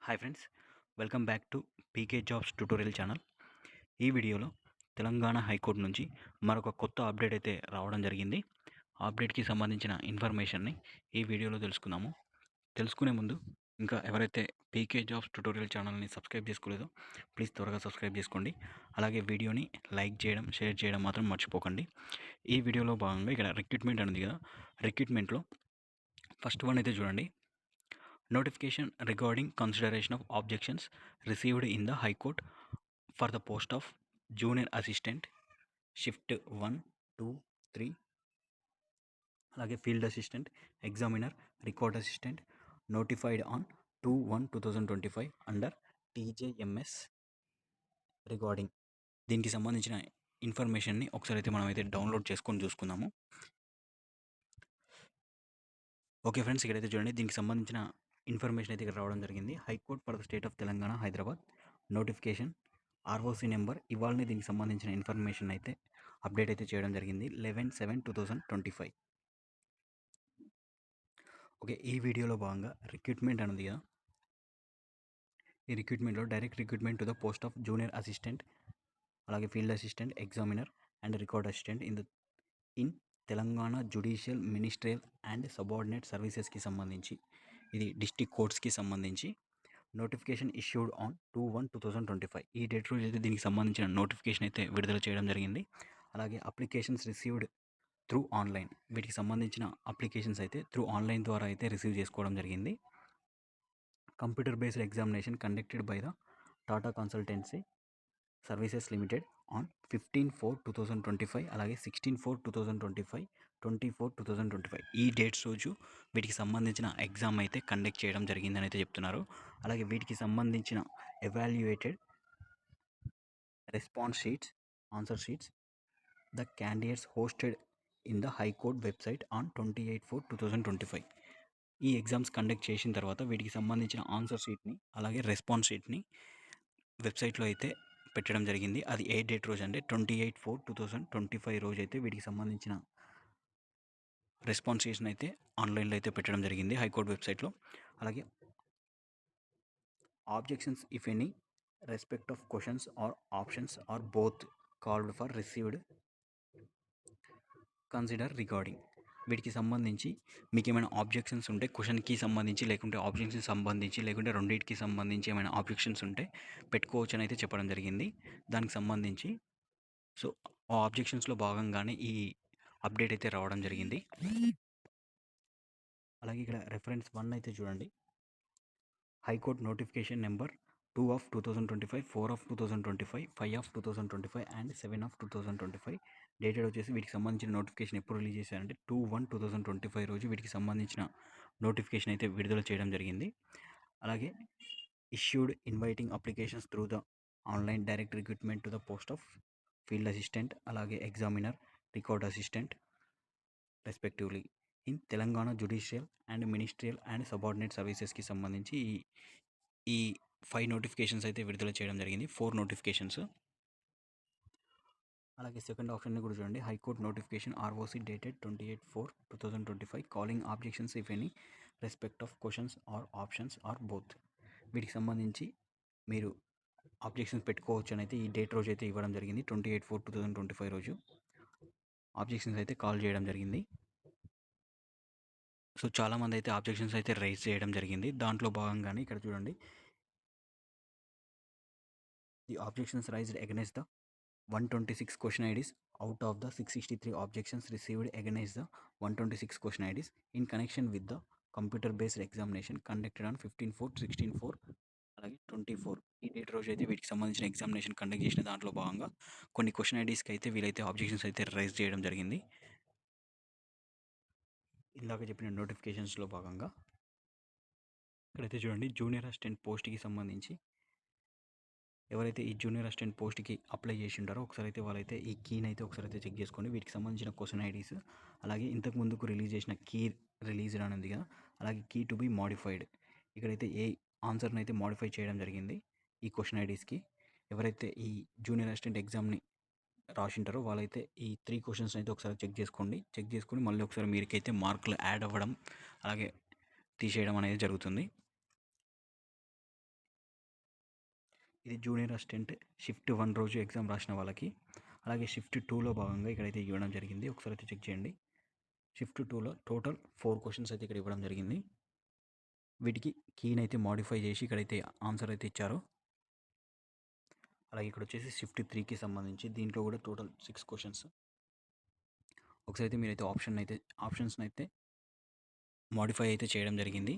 Hi friends, welcome back to PK jobs tutorial channel. ఈ వీడియోలో Telangana high court నుంచి మరొక కొత్త అప్డేట్ అయితే రావడం జరిగింది. ఆ అప్డేట్కి సంబంధించిన ఇన్ఫర్మేషన్ని ఈ వీడియోలో తెలుసుకుందాము. తెలుసుకునే ముందు ఇంకా ఎవరైతే పీకే జాబ్స్ ట్యుటోరియల్ ఛానల్ని సబ్స్క్రైబ్ చేసుకోలేదో ప్లీజ్ త్వరగా సబ్స్క్రైబ్ చేసుకోండి. అలాగే వీడియోని లైక్ చేయడం, షేర్ చేయడం మాత్రం మర్చిపోకండి. ఈ వీడియోలో భాగంగా ఇక్కడ రిక్రూట్మెంట్ అనేది కదా, రిక్రూట్మెంట్లో ఫస్ట్ వన్ అయితే చూడండి. Notification regarding consideration of objections received in the High Court for the post of junior assistant shift 1, 2, 3 అలాగే field assistant, examiner, record assistant notified on 2/1/2025 under TJMS regarding. దీనికి సంబంధించిన ఇన్ఫర్మేషన్ని ఒకసారి అయితే మనం అయితే డౌన్లోడ్ చేసుకొని చూసుకుందాము. ఓకే ఫ్రెండ్స్, ఇక్కడైతే చూడండి, దీనికి సంబంధించిన ఇన్ఫర్మేషన్ అయితే ఇక్కడ రావడం జరిగింది. High court for the state of Telangana Hyderabad notification ROC number ఇవాళనే దీనికి సంబంధించిన ఇన్ఫర్మేషన్ అయితే అప్డేట్ అయితే చేయడం జరిగింది 11/7/2025. ఓకే, ఈ వీడియోలో భాగంగా రిక్రూట్మెంట్ అనేది కదా, ఈ రిక్రూట్మెంట్లో direct recruitment to the post of junior assistant, అలాగే field assistant, examiner and record assistant in Telangana judicial, ministerial and subordinate సర్వీసెస్కి సంబంధించి, ఇది డిస్ట్రిక్ట్ కోర్ట్స్కి సంబంధించి నోటిఫికేషన్ ఇష్యూడ్ ఆన్ 2/1/2025 ఈ డేట్ రోజు అయితే దీనికి సంబంధించిన నోటిఫికేషన్ అయితే విడుదల చేయడం జరిగింది. అలాగే అప్లికేషన్స్ రిసీవ్డ్ త్రూ ఆన్లైన్, వీటికి సంబంధించిన అప్లికేషన్స్ అయితే త్రూ ఆన్లైన్ ద్వారా అయితే రిసీవ్ చేసుకోవడం జరిగింది. Computer based examination conducted by the Tata consultancy services limited on 15/4/2025, అలాగే 16/4/2025, 20/4/2025 ఈ డేట్స్ రోజు వీటికి సంబంధించిన ఎగ్జామ్ అయితే కండక్ట్ చేయడం జరిగిందని అయితే చెప్తున్నారు. అలాగే వీటికి సంబంధించిన evaluated response sheets, answer sheets the candidates hosted in the high court website on 28/4/2025. ఈ ఎగ్జామ్స్ కండక్ట్ చేసిన తర్వాత వీటికి సంబంధించిన ఆన్సర్ షీట్ని అలాగే రెస్పాన్స్ షీట్ని వెబ్సైట్లో అయితే పెట్టడం జరిగింది. అది ఏ డేట్ రోజు అంటే 28/4/2025 రోజు అయితే వీటికి సంబంధించిన రెస్పాన్స్ షీట్ని అయితే ఆన్లైన్లో అయితే పెట్టడం జరిగింది హైకోర్టు వెబ్సైట్లో. అలాగే objections if any respect of questions or options or both called for received consider regarding. వీటికి సంబంధించి మీకు ఏమైనా ఆబ్జెక్షన్స్ ఉంటే, క్వశ్చన్కి సంబంధించి లేకుంటే ఆబ్జెక్షన్కి సంబంధించి లేకుంటే రెండింటికి సంబంధించి ఏమైనా ఆబ్జెక్షన్స్ ఉంటే పెట్టుకోవచ్చు అని అయితే చెప్పడం జరిగింది. దానికి సంబంధించి సో ఆ ఆబ్జెక్షన్స్లో భాగంగానే ఈ అప్డేట్ అయితే రావడం జరిగింది. అలాగే ఇక్కడ రెఫరెన్స్ 1 అయితే చూడండి. High court notification number 2/2025, 4/2025, 5/2025 and 7/2025 dated వచ్చేసి వీటికి సంబంధించిన నోటిఫికేషన్ ఎప్పుడు రిలీజ్ చేశారంటే 2/1/2025 రోజు వీటికి సంబంధించిన నోటిఫికేషన్ అయితే విడుదల చేయడం జరిగింది. అలాగే issued inviting applications through the online direct recruitment to the post of field assistant, అలాగే examiner, record assistant respectively in Telangana judicial and ministerial and subordinate సర్వీసెస్కి సంబంధించి ఈ 5 నోటిఫికేషన్స్ అయితే విడుదల చేయడం జరిగింది. 4 నోటిఫికేషన్స్. అలాగే సెకండ్ ఆప్షన్ని కూడా చూడండి. High court notification ROC dated 28/4/2025 calling objections if any respect of questions or options or both. వీటికి సంబంధించి మీరు ఆబ్జెక్షన్స్ పెట్టుకోవచ్చు అని అయితే ఈ డేట్ రోజు అయితే ఇవ్వడం జరిగింది. 28/4/2025 రోజు ఆబ్జెక్షన్స్ అయితే కాల్ చేయడం జరిగింది. సో చాలామంది అయితే ఆబ్జెక్షన్స్ అయితే రైజ్ చేయడం జరిగింది. దాంట్లో భాగంగానే ఇక్కడ చూడండి, the objections raised against the 126 question IDs out of the 663 objections received against the 126 question IDs in connection with the computer based examination conducted on 15/4, 16/4 అలాగే 24 ఈ డేట్ రోజు అయితే వీటికి సంబంధించిన ఎగ్జామినేషన్ కండక్ట్ చేసిన దాంట్లో భాగంగా కొన్ని క్వశ్చన్ ఐడీస్కి అయితే వీలైతే ఆబ్జెక్షన్స్ అయితే రైజ్ చేయడం జరిగింది. ఇందాక చెప్పిన నోటిఫికేషన్స్లో భాగంగా ఇక్కడైతే చూడండి, జూనియర్ అసిస్టెంట్ పోస్ట్కి సంబంధించి ఎవరైతే ఈ జూనియర్ అసిస్టెంట్ పోస్ట్కి అప్లై చేసి ఉంటారో ఒకసారి అయితే వాళ్ళైతే ఈ కీని అయితే ఒకసారి అయితే చెక్ చేసుకోండి. వీటికి సంబంధించిన క్వశ్చన్ ఐడీస్, అలాగే ఇంతకు ముందుకు రిలీజ్ చేసిన కీ రిలీజ్డ్ అని ఉంది కదా, అలాగే కీ టు బి మాడిఫైడ్, ఇక్కడైతే ఏ ఆన్సర్ని అయితే మాడిఫై చేయడం జరిగింది ఈ క్వశ్చన్ ఐడీస్కి. ఎవరైతే ఈ జూనియర్ అసిస్టెంట్ ఎగ్జామ్ని రాసింటారో వాళ్ళైతే ఈ 3 క్వశ్చన్స్ అయితే ఒకసారి చెక్ చేసుకొని మళ్ళీ ఒకసారి మీరికైతే మార్కులు యాడ్ అవ్వడం అలాగే తీసేయడం అనేది జరుగుతుంది. ఇది జూనియర్ అసిస్టెంట్ షిఫ్ట్ 1 రోజు ఎగ్జామ్ రాసిన వాళ్ళకి. అలాగే షిఫ్ట్ 2లో భాగంగా ఇక్కడైతే ఇవ్వడం జరిగింది. ఒకసారి అయితే చెక్ చేయండి. షిఫ్ట్ 2లో టోటల్ 4 క్వశ్చన్స్ అయితే ఇక్కడ ఇవ్వడం జరిగింది. వీటికి కీనైతే మాడిఫై చేసి ఇక్కడైతే ఆన్సర్ అయితే ఇచ్చారు. అలాగే ఇక్కడ వచ్చేసి షిఫ్ట్ 3కి సంబంధించి దీంట్లో కూడా టోటల్ 6 క్వశ్చన్స్. ఒకసారి అయితే మీరైతే ఆప్షన్స్ని అయితే మాడిఫై అయితే చేయడం జరిగింది.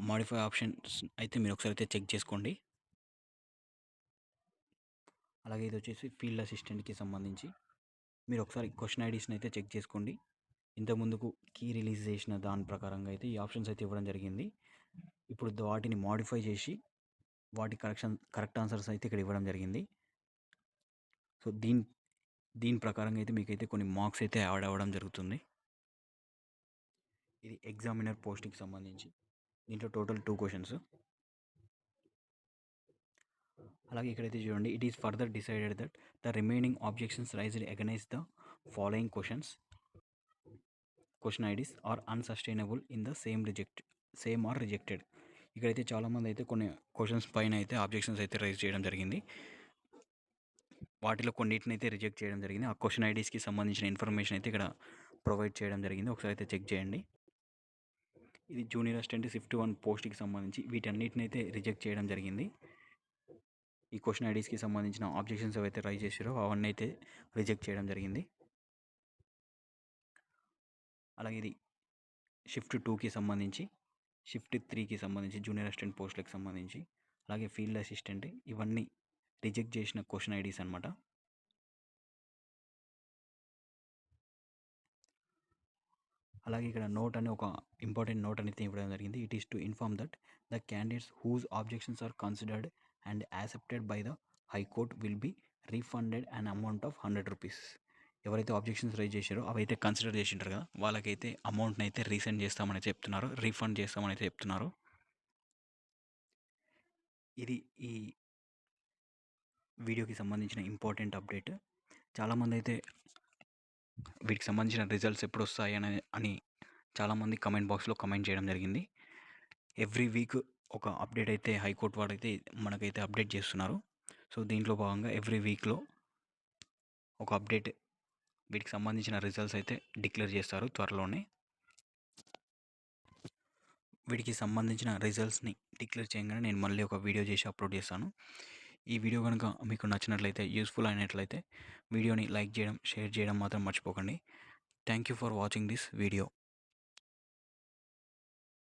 మాడిఫై ఆప్షన్స్ అయితే మీరు ఒకసారి అయితే చెక్ చేసుకోండి. అలాగే ఇది వచ్చేసి ఫీల్డ్ అసిస్టెంట్కి సంబంధించి మీరు ఒకసారి క్వశ్చన్ ఐడీస్ని అయితే చెక్ చేసుకోండి. ఇంతకుముందుకు కీ రిలీజ్ చేసిన దాని ప్రకారంగా అయితే ఈ ఆప్షన్స్ అయితే ఇవ్వడం జరిగింది. ఇప్పుడు వాటిని మాడిఫై చేసి వాటి కరెక్ట్ ఆన్సర్స్ అయితే ఇక్కడ ఇవ్వడం జరిగింది. సో దీని ప్రకారంగా అయితే మీకైతే కొన్ని మార్క్స్ అయితే యాడ్ అవ్వడం జరుగుతుంది. ఇది ఎగ్జామినర్ పోస్ట్కి సంబంధించి దీంట్లో టోటల్ 2 క్వశ్చన్స్. అలాగే ఇక్కడైతే చూడండి, it is further decided that the remaining objections raised against the following question IDs are unsustainable in the same or rejected. ఇక్కడైతే చాలామంది అయితే కొన్ని క్వశ్చన్స్ పైన అయితే ఆబ్జెక్షన్స్ అయితే రైజ్ చేయడం జరిగింది. వాటిలో కొన్నిటిని అయితే రిజెక్ట్ చేయడం జరిగింది. ఆ క్వశ్చన్ ఐడీస్కి సంబంధించిన ఇన్ఫర్మేషన్ అయితే ఇక్కడ ప్రొవైడ్ చేయడం జరిగింది. ఒకసారి అయితే చెక్ చేయండి. ఇది జూనియర్ అసిస్టెంట్ షిఫ్ట్ 1 పోస్ట్కి సంబంధించి వీటన్నిటిని అయితే రిజెక్ట్ చేయడం జరిగింది. ఈ క్వశ్చన్ ఐడీస్కి సంబంధించిన ఆబ్జెక్షన్స్ ఏవైతే రైజ్ చేసారో అవన్నీ అయితే రిజెక్ట్ చేయడం జరిగింది. అలాగే ఇది షిఫ్ట్ 2కి సంబంధించి, షిఫ్ట్ 3కి సంబంధించి జూనియర్ అసిస్టెంట్ పోస్టులకు సంబంధించి, అలాగే ఫీల్డ్ అసిస్టెంట్ ఇవన్నీ రిజెక్ట్ చేసిన క్వశ్చన్ ఐడీస్ అనమాట. అలాగే ఇక్కడ నోట్ అని ఒక ఇంపార్టెంట్ నోట్ అనేది ఇవ్వడం జరిగింది. It is to inform that the candidates whose objections are considered and accepted by the high court will be refunded an amount of 100 rupees. ఎవరైతే ఆబ్జెక్షన్స్ రైజ్ చేశారో అవైతే కన్సిడర్ చేసింటారు కదా, వాళ్ళకైతే అమౌంట్ని అయితే రీసెండ్ చేస్తామని చెప్తున్నారు, రీఫండ్ చేస్తామని అయితే చెప్తున్నారు. ఇది ఈ వీడియోకి సంబంధించిన ఇంపార్టెంట్ అప్డేట్. చాలామంది అయితే వీటికి సంబంధించిన రిజల్ట్స్ ఎప్పుడు వస్తాయి అని చాలామంది కమెంట్ బాక్స్లో కమెంట్ చేయడం జరిగింది. ఎవ్రీ వీక్ ఒక అప్డేట్ అయితే హైకోర్టు వాడైతే మనకైతే అప్డేట్ చేస్తున్నారు. సో దీంట్లో భాగంగా ఎవ్రీ వీక్లో ఒక అప్డేట్ వీటికి సంబంధించిన రిజల్ట్స్ అయితే డిక్లేర్ చేస్తారు త్వరలోనే. వీటికి సంబంధించిన రిజల్ట్స్ని డిక్లేర్ చేయగానే నేను మళ్ళీ ఒక వీడియో చేసి అప్లోడ్ చేస్తాను. ఈ వీడియో కనుక మీకు నచ్చినట్లయితే, యూస్ఫుల్ అయినట్లయితే వీడియోని లైక్ చేయడం, షేర్ చేయడం మాత్రం మర్చిపోకండి. Thank you for watching this video.